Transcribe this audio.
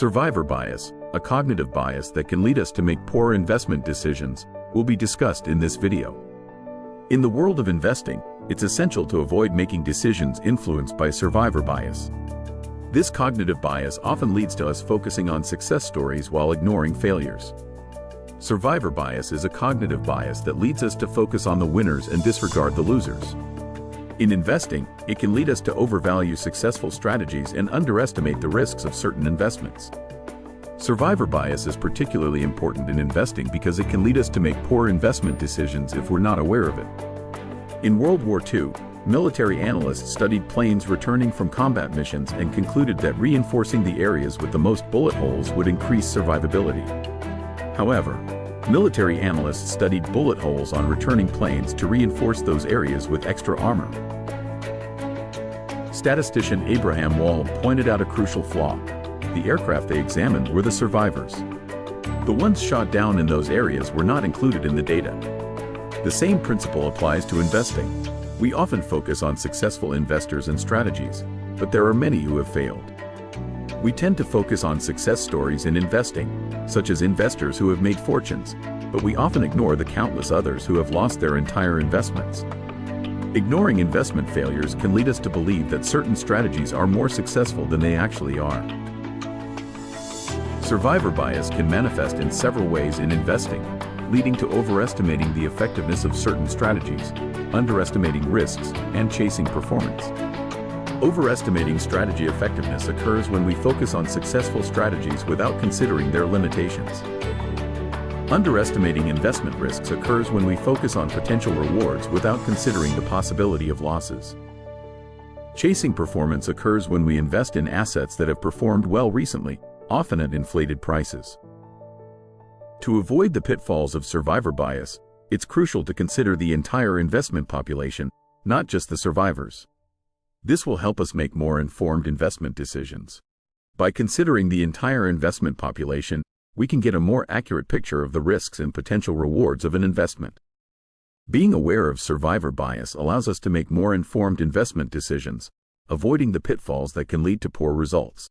Survivor bias, a cognitive bias that can lead us to make poor investment decisions, will be discussed in this video. In the world of investing, it's essential to avoid making decisions influenced by survivor bias. This cognitive bias often leads to us focusing on success stories while ignoring failures. Survivor bias is a cognitive bias that leads us to focus on the winners and disregard the losers. In investing, it can lead us to overvalue successful strategies and underestimate the risks of certain investments. Survivor bias is particularly important in investing because it can lead us to make poor investment decisions if we're not aware of it. In World War II, military analysts studied planes returning from combat missions and concluded that reinforcing the areas with the most bullet holes would increase survivability. However, military analysts studied bullet holes on returning planes to reinforce those areas with extra armor. Statistician Abraham Wald pointed out a crucial flaw. The aircraft they examined were the survivors. The ones shot down in those areas were not included in the data. The same principle applies to investing. We often focus on successful investors and strategies, but there are many who have failed. We tend to focus on success stories in investing, such as investors who have made fortunes, but we often ignore the countless others who have lost their entire investments. Ignoring investment failures can lead us to believe that certain strategies are more successful than they actually are. Survivor bias can manifest in several ways in investing, leading to overestimating the effectiveness of certain strategies, underestimating risks, and chasing performance. Overestimating strategy effectiveness occurs when we focus on successful strategies without considering their limitations. Underestimating investment risks occurs when we focus on potential rewards without considering the possibility of losses. Chasing performance occurs when we invest in assets that have performed well recently, often at inflated prices. To avoid the pitfalls of survivor bias, it's crucial to consider the entire investment population, not just the survivors. This will help us make more informed investment decisions. By considering the entire investment population, we can get a more accurate picture of the risks and potential rewards of an investment. Being aware of survivor bias allows us to make more informed investment decisions, avoiding the pitfalls that can lead to poor results.